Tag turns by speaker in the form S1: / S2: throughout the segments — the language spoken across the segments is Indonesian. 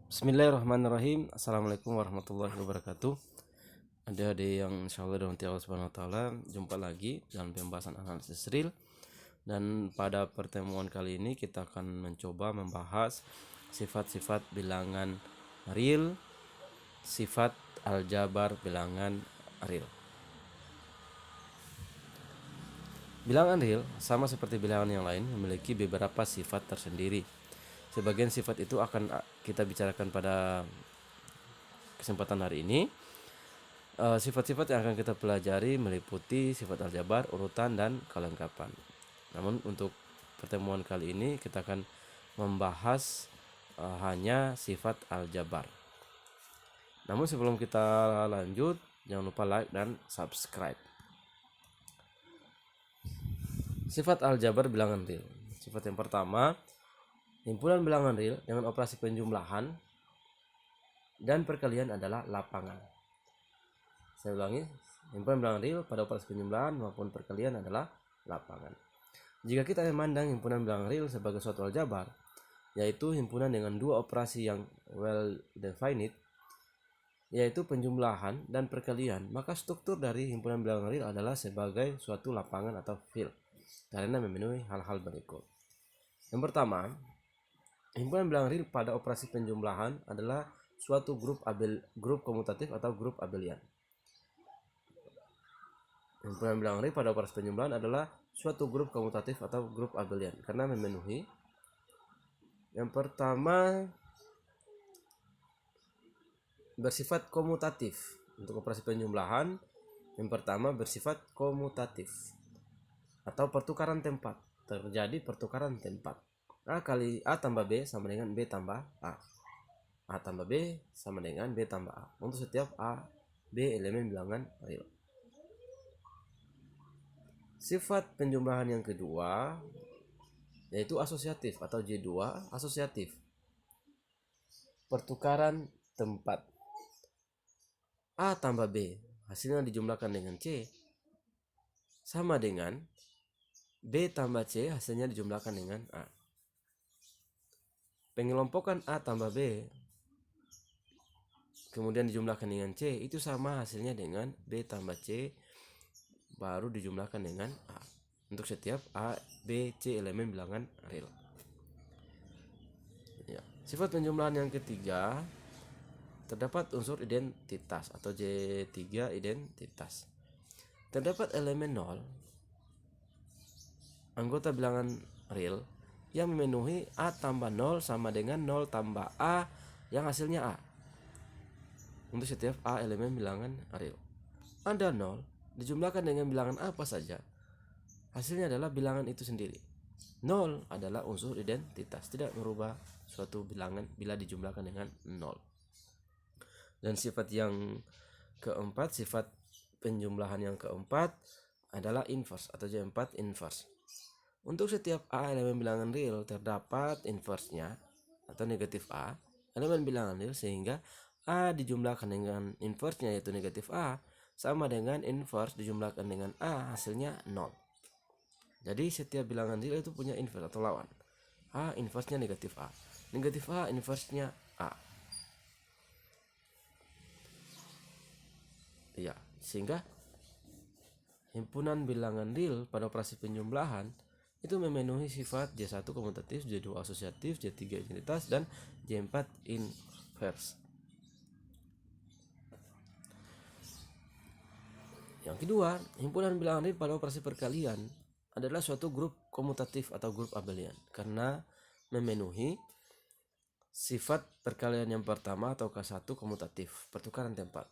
S1: Bismillahirrahmanirrahim. Assalamualaikum warahmatullahi wabarakatuh. Adik-adik yang insyaallah dirahmati Allah Subhanahu wa taala, jumpa lagi dalam pembahasan analisis real. Dan pada pertemuan kali ini kita akan mencoba membahas sifat-sifat bilangan real, sifat aljabar bilangan real. Bilangan real sama seperti bilangan yang lain memiliki beberapa sifat tersendiri. Sebagian sifat itu akan kita bicarakan pada kesempatan hari ini. Sifat-sifat yang akan kita pelajari meliputi sifat aljabar, urutan, dan kelengkapan. Namun untuk pertemuan kali ini kita akan membahas hanya sifat aljabar. Namun sebelum kita lanjut, jangan lupa like dan subscribe. Sifat aljabar bilangan real. Sifat yang pertama, himpunan bilangan real dengan operasi penjumlahan dan perkalian adalah lapangan. Saya ulangi, himpunan bilangan real pada operasi penjumlahan maupun perkalian adalah lapangan. Jika kita memandang himpunan bilangan real sebagai suatu aljabar, yaitu himpunan dengan dua operasi yang well defined, yaitu penjumlahan dan perkalian, maka struktur dari himpunan bilangan real adalah sebagai suatu lapangan atau field karena memenuhi hal-hal berikut. Yang pertama, himpunan bilangan real pada operasi penjumlahan adalah suatu grup komutatif atau grup abelian. Himpunan bilangan real pada operasi penjumlahan adalah suatu grup komutatif atau grup abelian karena memenuhi yang pertama bersifat komutatif. Untuk operasi penjumlahan yang pertama bersifat komutatif atau pertukaran tempat. Terjadi pertukaran tempat. A kali A tambah B sama dengan B tambah A. A tambah B sama dengan B tambah A untuk setiap A, B elemen bilangan real. Sifat penjumlahan yang kedua yaitu asosiatif atau J2 asosiatif. Pertukaran tempat. A tambah B hasilnya dijumlahkan dengan C sama dengan B tambah C hasilnya dijumlahkan dengan A. Pengelompokan A tambah B kemudian dijumlahkan dengan C itu sama hasilnya dengan B tambah C baru dijumlahkan dengan A untuk setiap A, B, C elemen bilangan real. Ya. Sifat penjumlahan yang ketiga terdapat unsur identitas atau J3 identitas. Terdapat elemen 0 anggota bilangan real yang memenuhi A tambah 0 sama dengan 0 tambah A yang hasilnya A untuk setiap A elemen bilangan real. Ada 0 dijumlahkan dengan bilangan apa saja, hasilnya adalah bilangan itu sendiri. 0 adalah unsur identitas, tidak merubah suatu bilangan bila dijumlahkan dengan 0. Dan sifat yang keempat, sifat penjumlahan yang keempat adalah inverse atau J4 inverse. Untuk setiap A elemen bilangan real terdapat inverse-nya atau negatif A elemen bilangan real sehingga A dijumlahkan dengan inverse-nya yaitu negatif A sama dengan inverse dijumlahkan dengan A hasilnya 0. Jadi setiap bilangan real itu punya inverse atau lawan. A inverse-nya negatif A. Negatif A inverse-nya A. Ya, sehingga himpunan bilangan real pada operasi penjumlahan itu memenuhi sifat J1 komutatif, J2 asosiatif, J3 identitas, dan J4 inverse. Yang kedua, himpunan bilangan real pada operasi perkalian adalah suatu grup komutatif atau grup abelian karena memenuhi sifat perkalian yang pertama atau K1 komutatif, pertukaran tempat.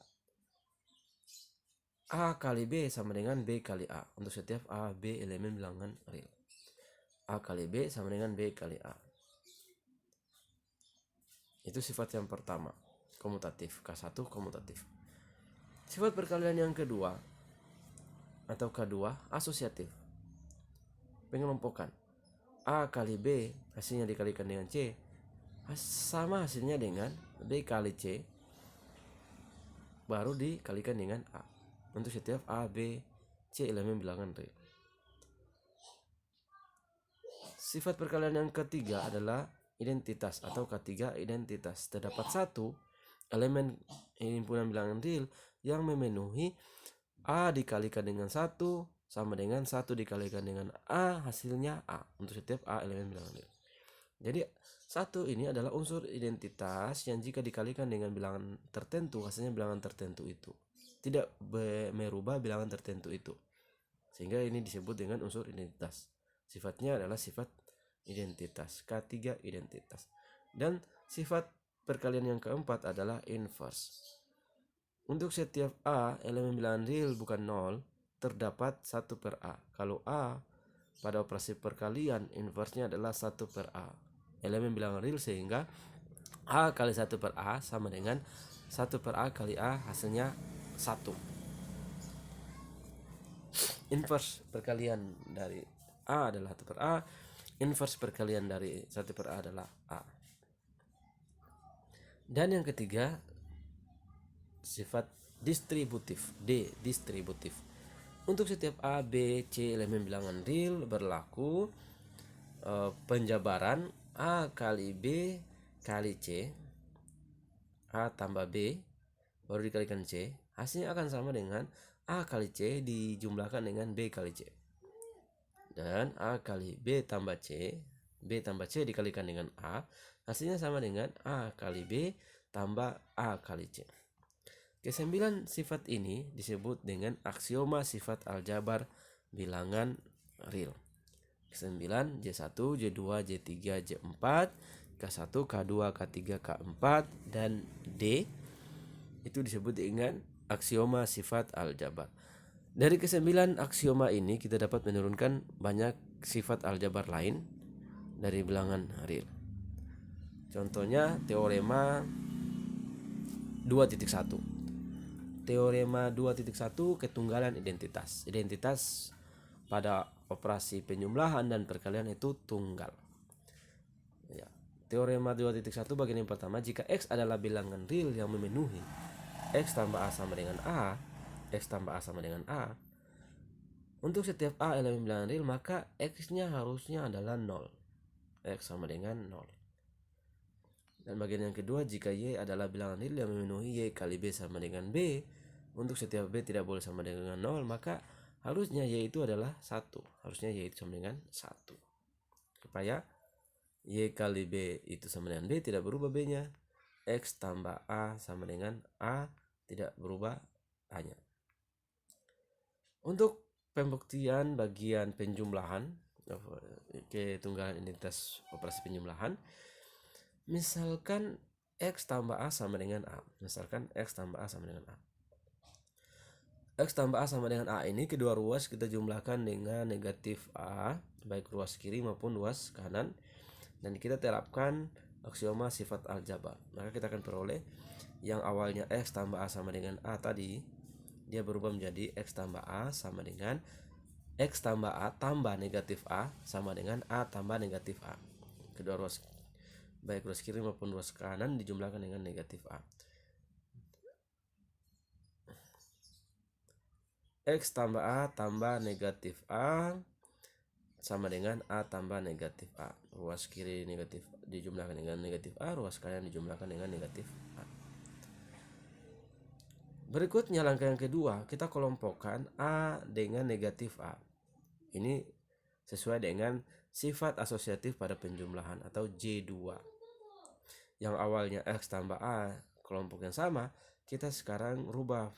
S1: A kali B sama dengan B kali A untuk setiap A, B elemen bilangan real. A kali B sama dengan B kali A. Itu sifat yang pertama, komutatif, K1 komutatif. Sifat perkalian yang kedua atau K2 asosiatif. Pengelompokan. A kali B hasilnya dikalikan dengan C sama hasilnya dengan B kali C baru dikalikan dengan A untuk setiap A, B, C elemen bilangan real. Sifat perkalian yang ketiga adalah identitas atau K3 identitas. Terdapat satu elemen himpunan bilangan real yang memenuhi A dikalikan dengan 1 sama dengan 1 dikalikan dengan A, hasilnya A untuk setiap A elemen bilangan real. Jadi satu ini adalah unsur identitas yang jika dikalikan dengan bilangan tertentu, hasilnya bilangan tertentu itu tidak merubah bilangan tertentu itu, sehingga ini disebut dengan unsur identitas. Sifatnya adalah sifat identitas, K3 identitas. Dan sifat perkalian yang keempat adalah inverse. Untuk setiap A elemen bilangan real bukan 0, terdapat 1 per A. Kalau A pada operasi perkalian, inverse-nya adalah 1 per A elemen bilangan real, sehingga A kali 1 per A sama dengan 1 per A kali A, hasilnya 1. Inverse perkalian dari A adalah 1 per A, inverse perkalian dari 1 per A adalah A. Dan yang ketiga, sifat distributif, D distributif. Untuk setiap A, B, C elemen bilangan real berlaku penjabaran A kali B kali C, A tambah B baru dikalikan C, hasilnya akan sama dengan A kali C dijumlahkan dengan B kali C. Dan A kali B tambah C, B tambah C dikalikan dengan A, hasilnya sama dengan A kali B tambah A kali C. Kesembilan sifat ini disebut dengan aksioma sifat aljabar bilangan real. Ke9, J1, J2, J3, J4, K1, K2, K3, K4, dan D itu disebut dengan aksioma sifat aljabar. Dari ke9 aksioma ini kita dapat menurunkan banyak sifat aljabar lain dari bilangan real. Contohnya teorema 2.1. Teorema 2.1 ketunggalan identitas. Identitas pada operasi penjumlahan dan perkalian itu tunggal. Ya. Teorema 2.1 bagian yang pertama, jika X adalah bilangan real yang memenuhi X tambah A sama dengan A, X tambah A sama dengan A, untuk setiap A elemen bilangan real maka X-nya harusnya adalah 0. X sama dengan 0. Dan bagian yang kedua, jika Y adalah bilangan real yang memenuhi Y kali B sama dengan B, untuk setiap B tidak boleh sama dengan 0, maka harusnya Y itu adalah 1. Harusnya Y itu sama dengan 1. Supaya Y kali B itu sama dengan B tidak berubah B-nya. X tambah A sama dengan A tidak berubah A-nya. Untuk pembuktian bagian penjumlahan, ketunggalan identitas operasi penjumlahan, misalkan X tambah A sama dengan A. Misalkan X tambah A sama dengan A. X tambah A sama dengan A ini kedua ruas kita jumlahkan dengan negatif A, baik ruas kiri maupun ruas kanan, dan kita terapkan aksioma sifat aljabar. Maka kita akan peroleh yang awalnya X tambah A sama dengan A tadi, dia berubah menjadi X tambah A sama dengan X tambah A tambah negatif A sama dengan A tambah negatif A. Kedua ruas baik ruas kiri maupun ruas kanan dijumlahkan dengan negatif A. X tambah A tambah negatif A sama dengan A tambah negatif A. Ruas kiri negatif dijumlahkan dengan negatif A, ruas kanan dijumlahkan dengan negatif A. Berikutnya langkah yang kedua, kita kelompokkan A dengan negatif A. Ini sesuai dengan sifat asosiatif pada penjumlahan atau J2. Yang awalnya X tambah A kelompok yang sama, kita sekarang rubah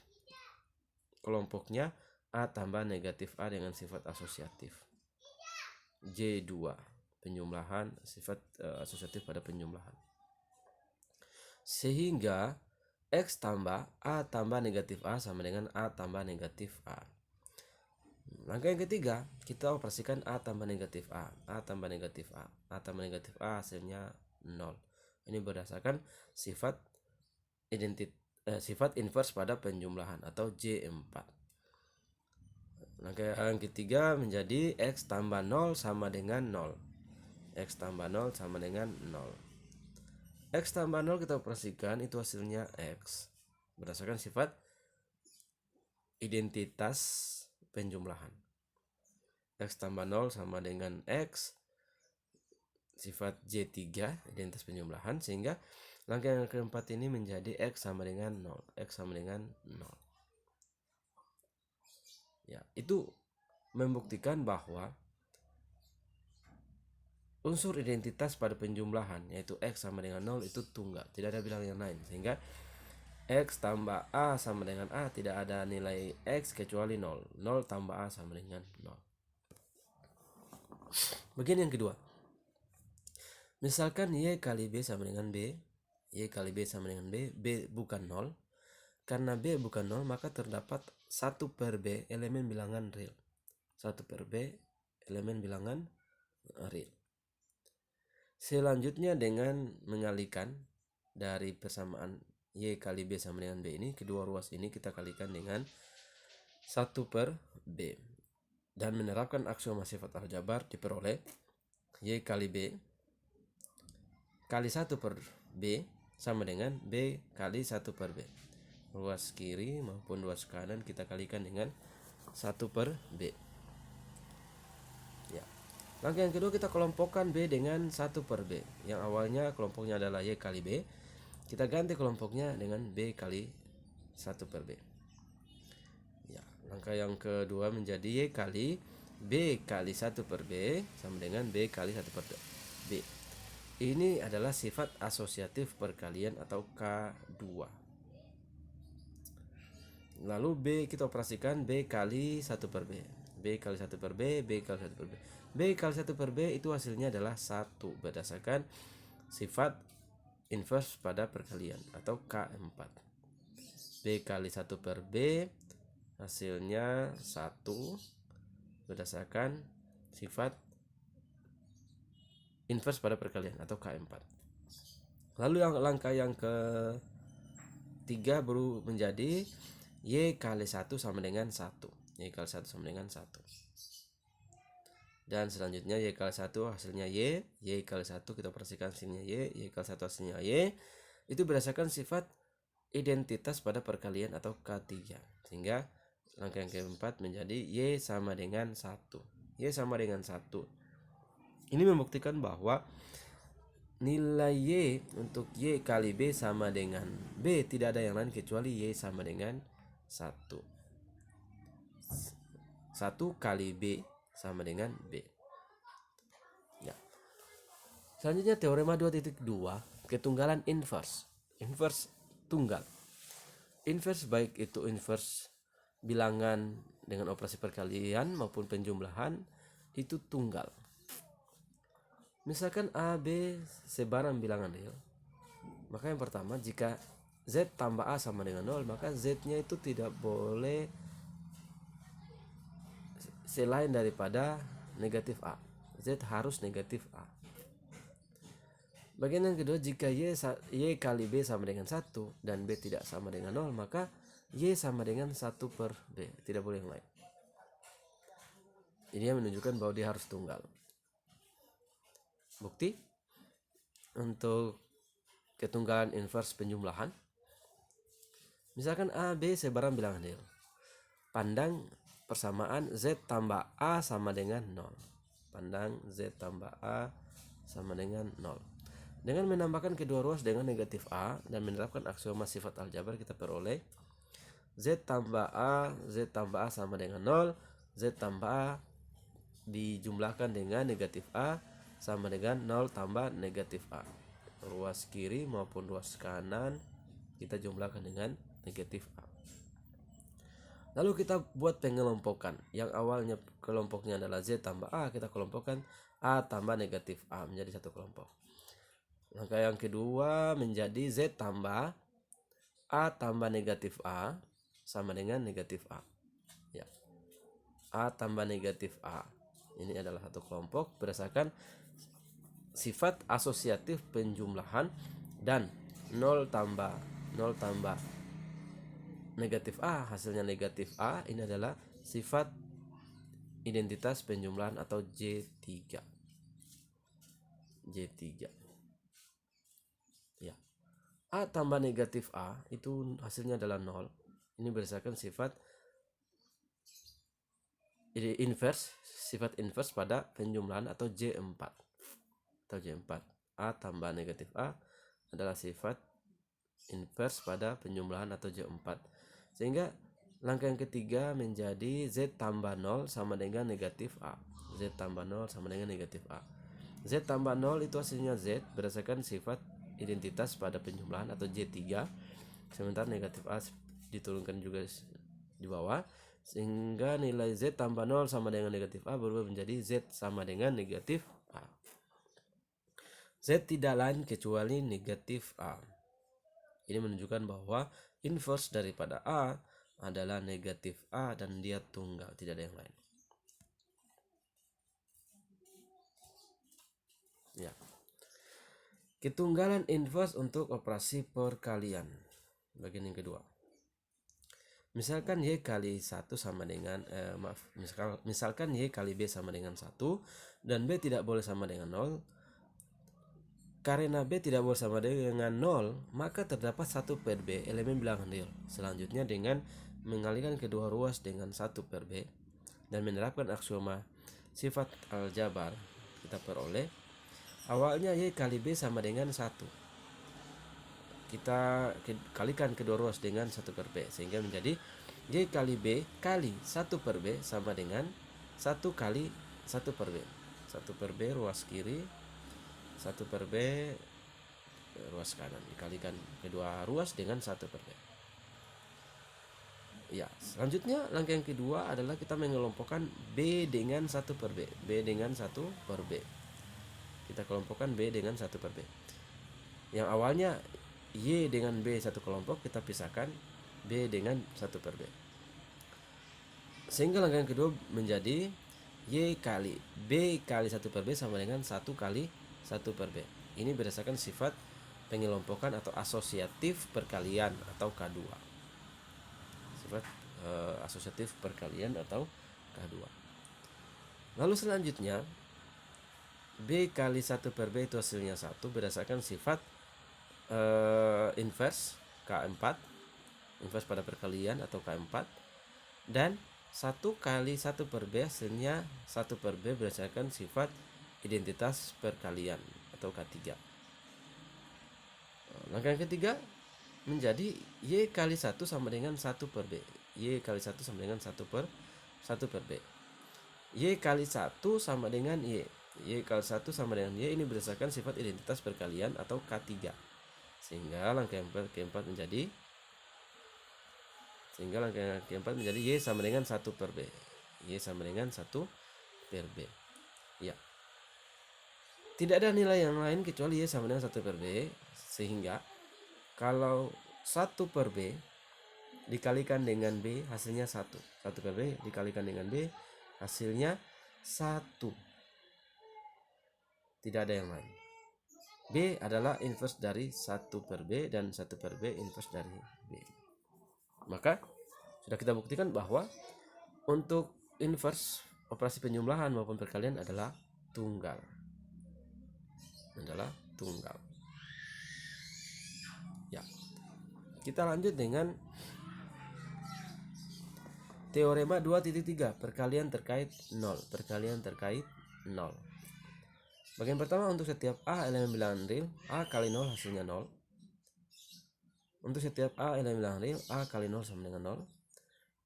S1: kelompoknya A tambah negatif A dengan sifat asosiatif. J2, penjumlahan sifat asosiatif pada penjumlahan. Sehingga X tambah A tambah negatif A sama dengan A tambah negatif A. Langkah yang ketiga, kita operasikan A tambah negatif A. A tambah negatif A. A tambah negatif A hasilnya 0. Ini berdasarkan sifat sifat inverse pada penjumlahan atau J4. Langkah yang ketiga menjadi X tambah 0 sama dengan 0. X tambah 0 sama dengan 0. X tambah 0 kita operasikan, itu hasilnya X. Berdasarkan sifat identitas penjumlahan. X tambah 0 sama dengan X sifat J3 identitas penjumlahan, sehingga langkah yang keempat ini menjadi X sama dengan 0. X sama dengan 0. Ya, itu membuktikan bahwa unsur identitas pada penjumlahan yaitu X sama dengan 0 itu tunggal, tidak ada bilangan yang lain, sehingga X tambah A sama dengan A, tidak ada nilai X kecuali 0. 0 tambah A sama dengan 0. Bagian yang kedua, misalkan Y kali B sama dengan B, Y kali B sama dengan B, B bukan 0. Karena B bukan 0, maka terdapat 1 per B elemen bilangan real. 1 per B elemen bilangan real. Selanjutnya dengan mengalihkan dari persamaan Y kali B sama dengan B ini, kedua ruas ini kita kalikan dengan 1 per B. Dan menerapkan aksioma sifat aljabar, diperoleh Y kali B kali 1 per B sama dengan B kali 1 per B. Ruas kiri maupun ruas kanan kita kalikan dengan 1 per B. Ya. Langkah yang kedua, kita kelompokkan B dengan 1 per B. Yang awalnya kelompoknya adalah Y kali B, kita ganti kelompoknya dengan B kali 1 per B. Ya, langkah yang kedua menjadi Y kali B kali 1 per B sama dengan B kali 1 per B. Ini adalah sifat asosiatif perkalian atau K2. Lalu B kita operasikan B kali 1 per B. B kali 1 per B, B kali 1 per B. B kali 1 per B itu hasilnya adalah 1 berdasarkan sifat inverse pada perkalian atau K4. B kali 1 per B hasilnya 1 berdasarkan sifat inverse pada perkalian atau K4. Lalu langkah yang ketiga baru menjadi Y kali 1 sama dengan 1. Y kali 1 sama dengan 1. Dan selanjutnya Y kali 1 hasilnya Y. Y kali 1 kita operasikan hasilnya Y. Y kali 1 hasilnya Y. Itu berdasarkan sifat identitas pada perkalian atau K3. Sehingga langkah yang keempat menjadi Y sama dengan 1. Y sama dengan 1. Ini membuktikan bahwa nilai Y untuk Y kali B sama dengan B, tidak ada yang lain kecuali Y sama dengan 1. 1 kali B sama dengan B. Ya. Selanjutnya teorema 2.2, ketunggalan inverse. Inverse tunggal. Inverse baik itu inverse bilangan dengan operasi perkalian maupun penjumlahan itu tunggal. Misalkan A, B sebarang bilangan real, maka yang pertama, jika Z tambah A sama dengan 0, maka Z-nya itu tidak boleh selain daripada negatif A. Z harus negatif A. Bagian yang kedua, jika Y kali B sama dengan 1 dan B tidak sama dengan 0, maka Y sama dengan 1 per B, tidak boleh yang lain. Ini yang menunjukkan bahwa dia harus tunggal. Bukti untuk ketunggalan inverse penjumlahan, misalkan A, B sebarang bilangan real. Pandang persamaan Z tambah A sama dengan 0. Pandang Z tambah A sama dengan 0. Dengan menambahkan kedua ruas dengan negatif A dan menerapkan aksioma sifat aljabar, kita peroleh Z tambah A sama dengan 0. Z tambah A dijumlahkan dengan negatif A sama dengan 0 tambah negatif A. Ruas kiri maupun ruas kanan kita jumlahkan dengan negatif A. Lalu kita buat pengelompokan. Yang awalnya kelompoknya adalah Z tambah A, kita kelompokkan A tambah negatif A menjadi satu kelompok. Langkah yang kedua menjadi Z tambah A tambah negatif A sama dengan negatif A. Ya. A tambah negatif A. Ini adalah satu kelompok berdasarkan sifat asosiatif penjumlahan, dan 0 tambah negatif A hasilnya negatif A, ini adalah sifat identitas penjumlahan atau J3. Ya. A tambah negatif A itu hasilnya adalah 0. Ini berdasarkan sifat inverse pada penjumlahan atau J4. atau J4. A tambah negatif A adalah sifat inverse pada penjumlahan atau J4. Sehingga langkah yang ketiga menjadi Z tambah 0 sama dengan negatif A. Z tambah 0 sama dengan negatif A. Z tambah 0 itu hasilnya Z berdasarkan sifat identitas pada penjumlahan atau J3. Sementara negatif A diturunkan juga di bawah, sehingga nilai Z tambah 0 sama dengan negatif A berubah menjadi Z sama dengan negatif A. Z tidak lain kecuali negatif A. Ini menunjukkan bahwa inverse daripada A adalah negatif A dan dia tunggal, tidak ada yang lain. Ya. Ketunggalan inverse untuk operasi perkalian. Bagian yang kedua. Misalkan Y kali 1 sama dengan misalkan Y kali B sama dengan 1 dan B tidak boleh sama dengan 0. Karena B tidak boleh sama dengan 0, maka terdapat 1 per B elemen bilangan real. Selanjutnya dengan mengalihkan kedua ruas dengan 1 per B dan menerapkan aksioma sifat aljabar, kita peroleh awalnya Y kali B sama dengan 1. Kita kalikan kedua ruas dengan 1 per B sehingga menjadi Y kali B kali 1 per B sama dengan 1 kali 1 per B. 1 per B ruas kiri, 1 per B ruas kanan, dikalikan kedua ruas dengan 1 per B. Ya, selanjutnya langkah yang kedua adalah kita mengelompokkan B dengan 1 per B. B dengan 1 per B. Kita kelompokkan B dengan 1 per B. Yang awalnya Y dengan B satu kelompok, kita pisahkan B dengan 1 per B. Sehingga langkah yang kedua menjadi Y kali B kali 1 per B sama dengan 1 kali 1 per B. Ini berdasarkan sifat pengelompokan atau asosiatif perkalian atau K2. Sifat asosiatif perkalian atau K2. Lalu selanjutnya B kali 1 per B itu hasilnya 1 berdasarkan sifat inverse K4, inverse pada perkalian atau K4, dan 1 kali 1 per B hasilnya 1 per B berdasarkan sifat identitas perkalian atau K3. Langkah yang ketiga menjadi Y kali 1 sama dengan 1 per B. Y kali 1 sama dengan 1 per B. Y kali 1 sama dengan Y. Y kali 1 sama dengan Y ini berdasarkan sifat identitas perkalian atau K3. Sehingga langkah yang keempat menjadi Y sama dengan 1 per B. Y sama dengan 1 per B. Ya. Tidak ada nilai yang lain kecuali Y sama dengan 1 per B. Sehingga kalau 1 per B dikalikan dengan B hasilnya 1. 1 per B dikalikan dengan B hasilnya 1. Tidak ada yang lain. B adalah inverse dari 1 per B dan 1 per B inverse dari B. Maka sudah kita buktikan bahwa untuk inverse operasi penjumlahan maupun perkalian adalah tunggal. Ya. Kita lanjut dengan teorema 2.3 perkalian terkait 0. Bagian pertama, untuk setiap A elemen bilangan real, A kali 0 hasilnya 0. Untuk setiap A elemen bilangan real, A kali 0 sama dengan 0.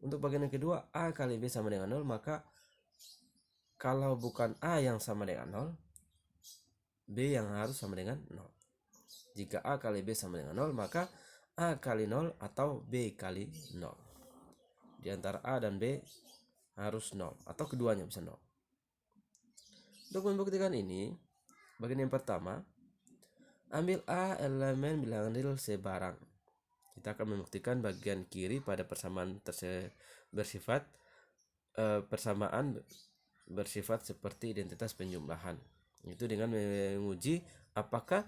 S1: Untuk bagian yang kedua, A kali B sama dengan 0, maka kalau bukan A yang sama dengan 0, B yang harus sama dengan 0. Jika A kali B sama dengan 0, maka A kali 0 atau B kali 0. Di antara A dan B harus 0 atau keduanya bisa 0. Untuk membuktikan ini, bagian yang pertama, ambil A elemen bilangan real sebarang. Kita akan membuktikan bagian kiri pada persamaan bersifat seperti identitas penjumlahan. Itu dengan menguji apakah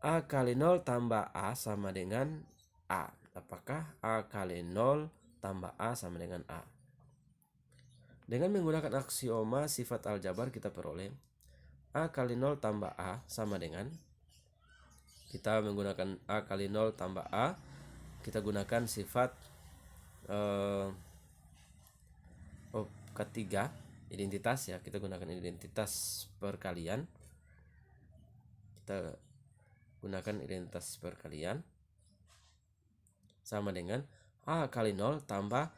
S1: A kali 0 tambah A sama dengan A. Apakah A kali 0 tambah A sama dengan A. Dengan menggunakan aksioma sifat aljabar kita peroleh A kali 0 tambah A sama dengan, kita menggunakan A kali 0 tambah A, kita gunakan sifat K3 identitas ya, kita gunakan identitas perkalian. Kita gunakan identitas perkalian sama dengan A kali 0 tambah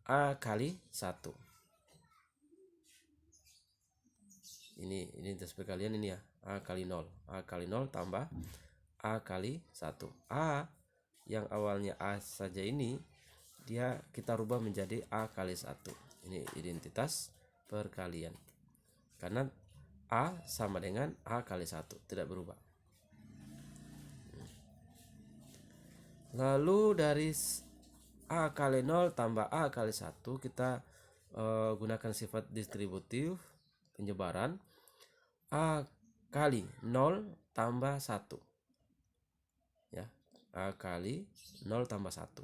S1: A kali 1. Ini identitas perkalian ini ya, A kali 0. A kali 0 tambah A kali 1. A yang awalnya A saja ini dia kita rubah menjadi A kali 1. Ini identitas perkalian. Karena A sama dengan A kali 1, tidak berubah. Lalu dari A kali 0 tambah A kali 1 kita gunakan sifat distributif penyebaran. A kali 0 tambah 1. Ya, A kali 0 tambah 1.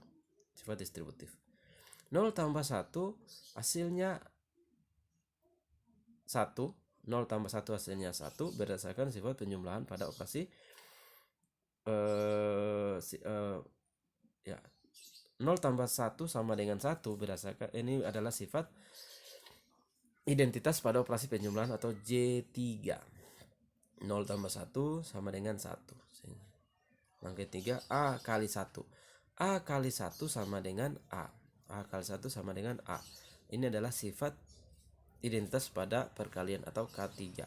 S1: Sifat distributif. 0 tambah 1 hasilnya 1. 0 tambah 1 hasilnya 1 berdasarkan sifat penjumlahan pada operasi 0 tambah 1 sama dengan 1 berdasarkan ini adalah sifat identitas pada operasi penjumlahan atau J3. 0 tambah 1 sama dengan 1. Langkah 3 A kali 1. A kali 1 sama dengan A. A kali 1 sama dengan A. Ini adalah sifat identitas pada perkalian atau K3.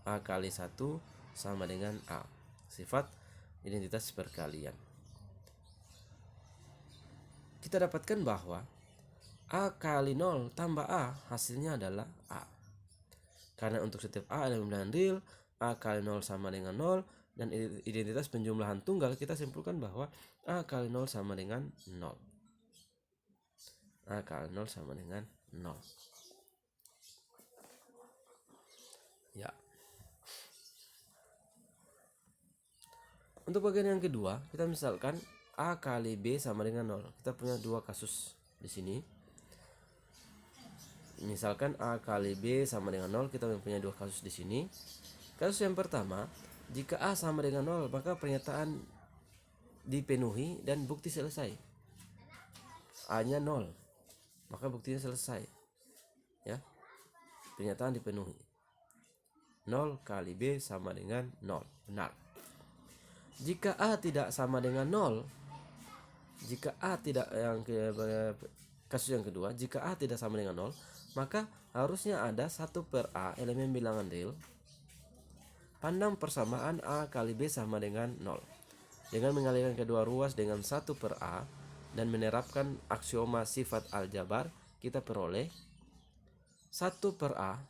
S1: A kali 1 sama dengan A. Sifat identitas perkalian. Kita dapatkan bahwa A kali 0 tambah A hasilnya adalah A. Karena untuk setiap A elemen bilangan real, A kali 0 sama dengan 0, dan identitas penjumlahan tunggal kita simpulkan bahwa A kali 0 sama dengan 0. A kali 0 sama dengan 0. Ya. Untuk bagian yang kedua, kita misalkan A kali B sama dengan 0. Kita punya dua kasus di sini. Misalkan A kali B sama dengan 0, kita mempunyai dua kasus di sini. Kasus yang pertama, jika A sama dengan 0, maka pernyataan dipenuhi dan bukti selesai. A-nya 0, maka buktinya selesai. Ya. Pernyataan dipenuhi. 0 kali B sama dengan 0. Benar. Jika A tidak sama dengan 0, jika A tidak kasus yang kedua, jika A tidak sama dengan 0, maka harusnya ada 1 per A elemen bilangan real. Pandang persamaan A kali B sama dengan 0. Dengan mengalihkan kedua ruas dengan 1 per A dan menerapkan aksioma sifat aljabar, kita peroleh 1 per A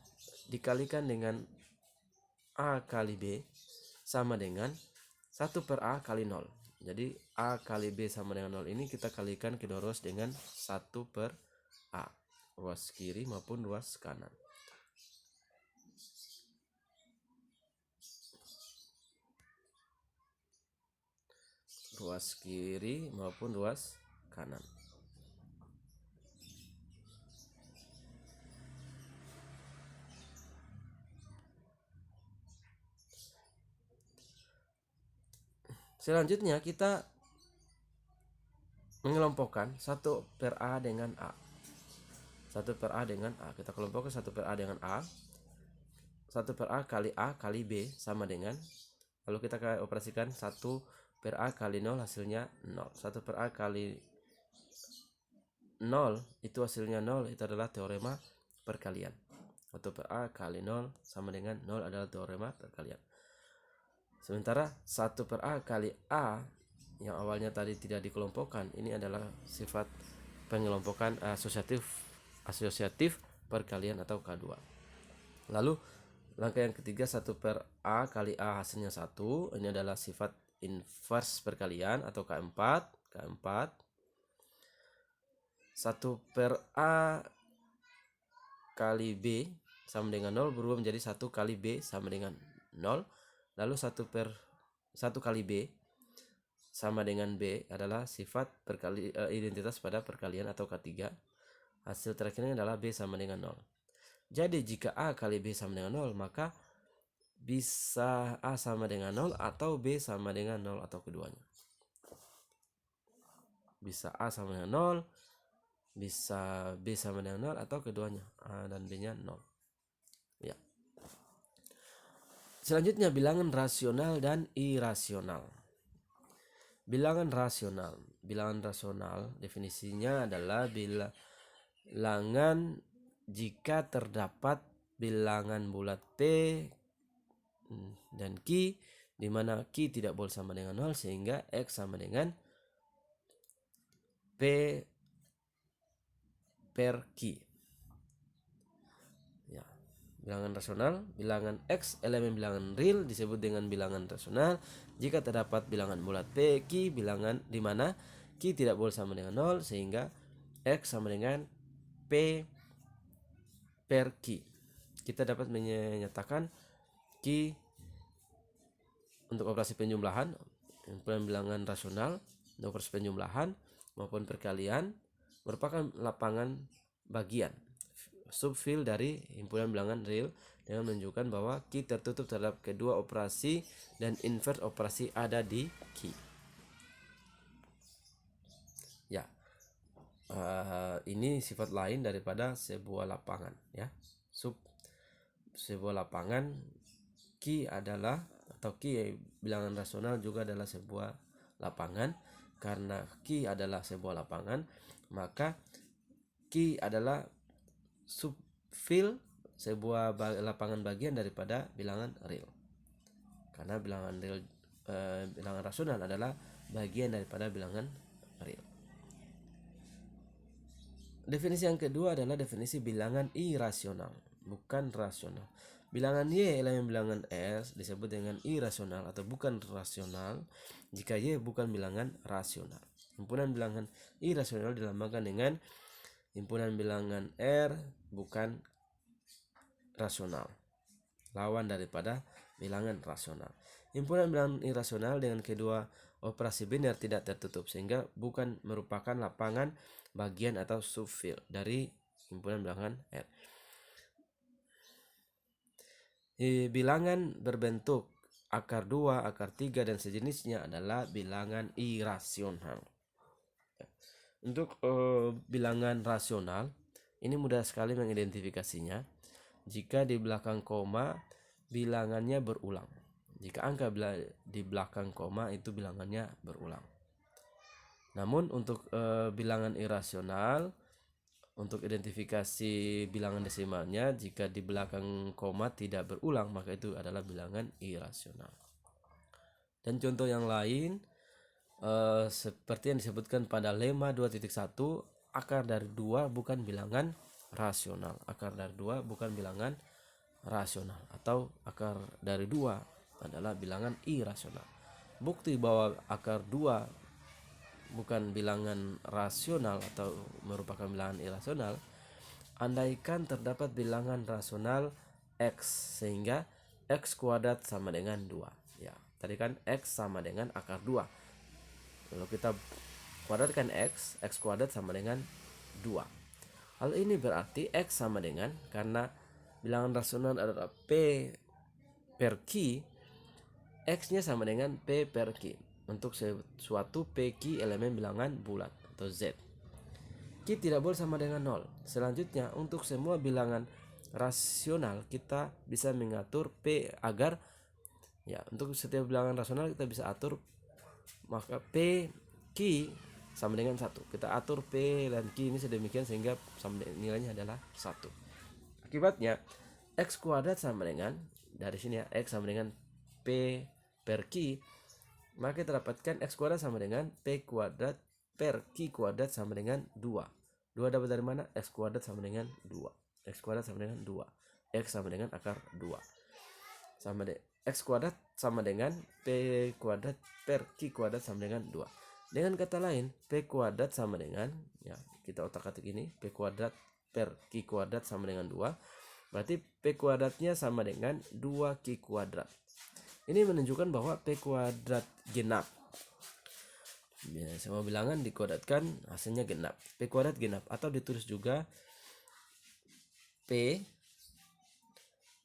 S1: dikalikan dengan A kali B sama dengan 1 per A kali 0. Jadi A kali B sama dengan 0 ini kita kalikan kedua ruas dengan 1 per A. Ruas kiri maupun ruas kanan. Ruas kiri maupun ruas kanan. Selanjutnya kita mengelompokkan 1 per A dengan A. 1 per A dengan A. Kita kelompokkan 1 per A dengan A. 1 per A kali B sama dengan, lalu kita operasikan 1 per A kali 0 hasilnya 0. 1 per A kali 0 itu hasilnya 0, itu adalah teorema perkalian. 1 per A kali 0 sama dengan 0 adalah teorema perkalian. Sementara 1 per A kali A yang awalnya tadi tidak dikelompokkan, ini adalah sifat pengelompokan asosiatif perkalian atau K2. Lalu langkah yang ketiga, 1 per A kali A hasilnya 1. Ini adalah sifat inverse perkalian atau K4. 1 per A kali B sama dengan 0 berubah menjadi 1 kali B sama dengan 0. Lalu 1 kali B sama dengan B adalah sifat identitas pada perkalian atau K3. Hasil terakhirnya adalah B sama dengan 0. Jadi jika A kali B sama dengan 0, maka bisa A sama dengan 0 atau B sama dengan 0 atau keduanya. Bisa A sama dengan 0, bisa B sama dengan 0 atau keduanya, A dan B nya 0. Ya. Selanjutnya bilangan rasional dan irasional. Bilangan rasional. Bilangan rasional definisinya adalah bilangan jika terdapat bilangan bulat P dan Q, di mana Q tidak boleh sama dengan 0 sehingga X sama dengan P per Q. Ya, bilangan rasional, bilangan X elemen bilangan real disebut dengan bilangan rasional jika terdapat bilangan bulat P, Q, bilangan di mana Q tidak boleh sama dengan 0 sehingga X sama dengan P per Q. Kita dapat menyatakan Q untuk operasi penjumlahan, bilangan rasional untuk operasi penjumlahan maupun perkalian merupakan lapangan bagian subfield dari himpunan bilangan real dengan menunjukkan bahwa Q tertutup terhadap kedua operasi dan inverse operasi ada di Q. Ya, ini sifat lain daripada sebuah lapangan. Ya, sebuah lapangan Q adalah atau Q bilangan rasional juga adalah sebuah lapangan. Karena Q adalah sebuah lapangan, maka Q adalah subfield sebuah lapangan bagian daripada bilangan real. Karena bilangan real, bilangan rasional adalah bagian daripada bilangan real. Definisi yang kedua adalah definisi bilangan irasional, bukan rasional. Bilangan Y elemen bilangan S disebut dengan irasional atau bukan rasional jika Y bukan bilangan rasional. Himpunan bilangan irasional dilambangkan dengan himpunan bilangan R bukan rasional, lawan daripada bilangan rasional. Himpunan bilangan irasional dengan kedua operasi biner tidak tertutup sehingga bukan merupakan lapangan bagian atau subfield dari himpunan bilangan R. Bilangan berbentuk akar 2, akar 3 dan sejenisnya adalah bilangan irasional. Untuk bilangan rasional ini mudah sekali mengidentifikasinya. Jika di belakang koma bilangannya berulang. Jika angka di belakang koma itu bilangannya berulang. Namun untuk bilangan irasional, untuk identifikasi bilangan desimalnya, jika di belakang koma tidak berulang maka itu adalah bilangan irasional. Dan contoh yang lain seperti yang disebutkan pada lemma 2.1, akar dari 2 bukan bilangan rasional. Akar dari 2 bukan bilangan rasional atau akar dari 2 adalah bilangan irasional. Bukti bahwa akar 2 bukan bilangan rasional atau merupakan bilangan irasional, andaikan terdapat bilangan rasional X sehingga X kuadrat sama dengan 2. Ya, tadi kan X sama dengan akar 2. Kalau kita kuadratkan X kuadrat sama dengan 2. Hal ini berarti X sama dengan, karena bilangan rasional adalah P per Q, X-nya sama dengan P per Q. Untuk suatu PQ elemen bilangan bulat atau Z, Q tidak boleh sama dengan 0. Selanjutnya untuk semua bilangan rasional kita bisa mengatur P agar, ya, untuk setiap bilangan rasional kita bisa atur maka P Q sama dengan 1. Kita atur P dan Q ini sedemikian sehingga nilainya adalah 1. Akibatnya X kuadrat sama dengan, dari sini ya, X sama dengan P per Q, maka kita dapatkan X kuadrat sama dengan P kuadrat per Q kuadrat sama dengan 2. 2 dapat dari mana? X kuadrat sama dengan 2. X kuadrat sama dengan 2. X sama dengan akar 2. Sama X kuadrat sama dengan P kuadrat per Q kuadrat sama dengan 2. Dengan kata lain, P kuadrat sama dengan, ya, kita otak-atik ini, P kuadrat per Q kuadrat sama dengan 2. Berarti P kuadratnya sama dengan 2Q kuadrat. Ini menunjukkan bahwa P kuadrat genap. Ya, semua bilangan dikuadratkan hasilnya genap. P kuadrat genap atau ditulis juga P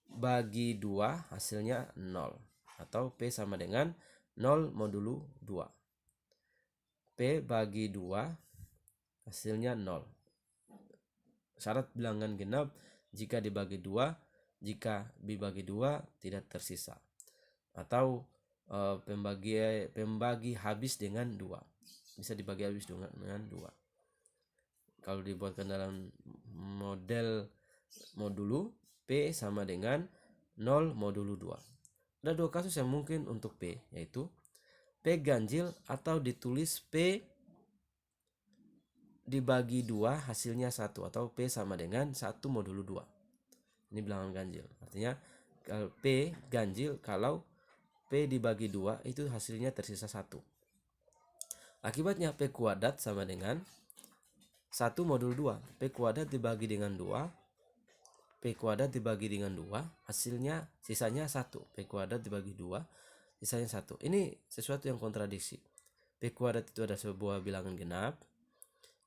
S1: bagi 2 hasilnya 0 atau P sama dengan 0 modulu 2. P bagi 2 hasilnya 0. Syarat bilangan genap jika dibagi 2, jika dibagi 2 tidak tersisa. atau pembagi habis dengan 2. Bisa dibagi habis dengan 2. Kalau dibuatkan dalam model modulu, P sama dengan 0 modulo 2. Ada 2 kasus yang mungkin untuk P, yaitu P ganjil atau ditulis P dibagi 2 hasilnya 1, atau P sama dengan 1 modulo 2. Ini bilangan ganjil. Artinya P ganjil kalau P dibagi 2 itu hasilnya tersisa 1. Akibatnya P kuadrat sama dengan 1 modul 2. P kuadrat dibagi dengan 2. P kuadrat dibagi dengan 2, hasilnya sisanya 1. P kuadrat dibagi 2, sisanya 1. Ini sesuatu yang kontradiksi. P kuadrat itu ada sebuah bilangan genap,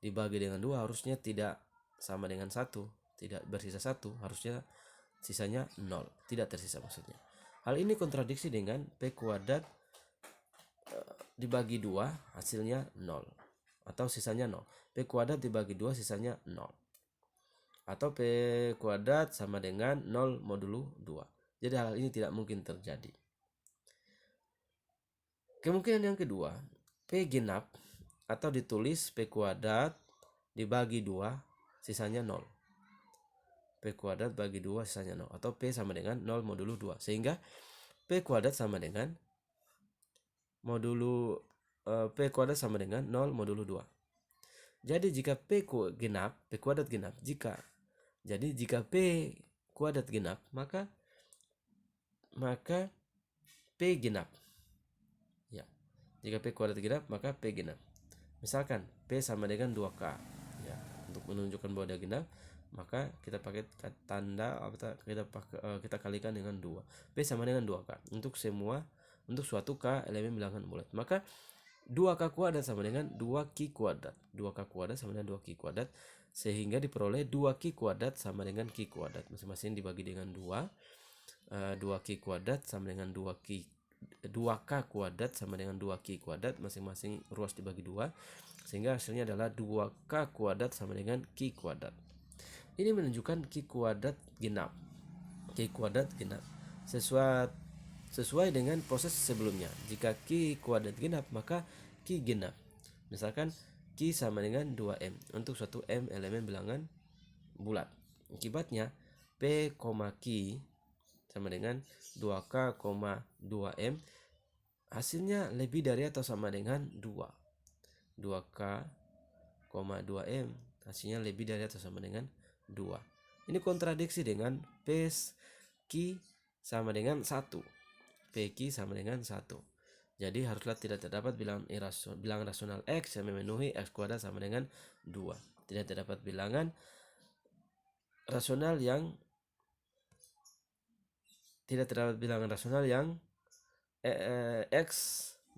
S1: dibagi dengan 2 harusnya tidak sama dengan 1, tidak bersisa 1, harusnya sisanya 0, tidak tersisa maksudnya. Hal ini kontradiksi dengan P kuadrat dibagi 2 hasilnya 0, atau sisanya 0. P kuadrat dibagi 2 sisanya 0, atau P kuadrat sama dengan 0 modulo 2. Jadi hal ini tidak mungkin terjadi. Kemungkinan yang kedua, P genap atau ditulis P kuadrat dibagi 2 sisanya 0. P kuadrat bagi 2 sisanya 0, atau P sama dengan 0 modulo 2. Sehingga P kuadrat sama dengan modulo P kuadrat sama dengan 0 modulo 2. Jadi jika P kuadrat genap, jika P kuadrat genap, maka P genap. Ya. Jika P kuadrat genap, maka P genap. Misalkan P sama dengan 2K. Ya, untuk menunjukkan bahwa dia genap, maka kita pakai tanda kita kalikan dengan 2. P sama dengan 2K untuk suatu K elemen bilangan bulat. Maka 2K kuadrat sama dengan 2Q kuadrat. 2K kuadrat sama dengan 2Q kuadrat, sehingga diperoleh 2Q kuadrat sama dengan Q kuadrat. Masing-masing dibagi dengan 2. 2Q kuadrat sama dengan 2K kuadrat sama dengan 2Q kuadrat, masing-masing ruas dibagi 2, sehingga hasilnya adalah 2K kuadrat sama dengan Q kuadrat. Ini menunjukkan Q kuadrat genap. Q kuadrat genap sesuai dengan proses sebelumnya. Jika Q kuadrat genap, maka Q genap. Misalkan Q sama dengan 2M untuk suatu M elemen bilangan bulat. Akibatnya P, Q sama dengan 2K, 2M, hasilnya lebih dari atau sama dengan 2. 2K, 2M, hasilnya lebih dari atau sama dengan 2. Ini kontradiksi dengan P Q sama dengan 1. PQ sama dengan 1. Jadi haruslah tidak terdapat bilangan rasional X yang memenuhi X kuadrat sama dengan 2. Tidak terdapat bilangan rasional yang X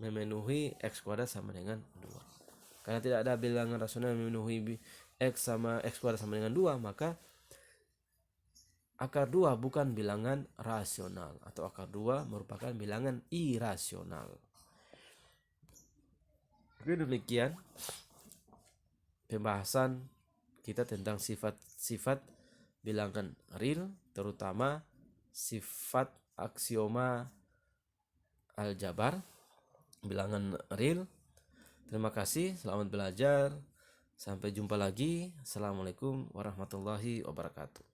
S1: memenuhi X kuadrat sama dengan 2. Karena tidak ada bilangan rasional yang memenuhi X sama X kuadrat sama dengan 2, maka akar 2 bukan bilangan rasional, atau akar 2 merupakan bilangan irasional. Oke, demikian pembahasan kita tentang sifat-sifat bilangan real, terutama sifat aksioma aljabar bilangan real. Terima kasih, selamat belajar. Sampai jumpa lagi. Assalamualaikum warahmatullahi wabarakatuh.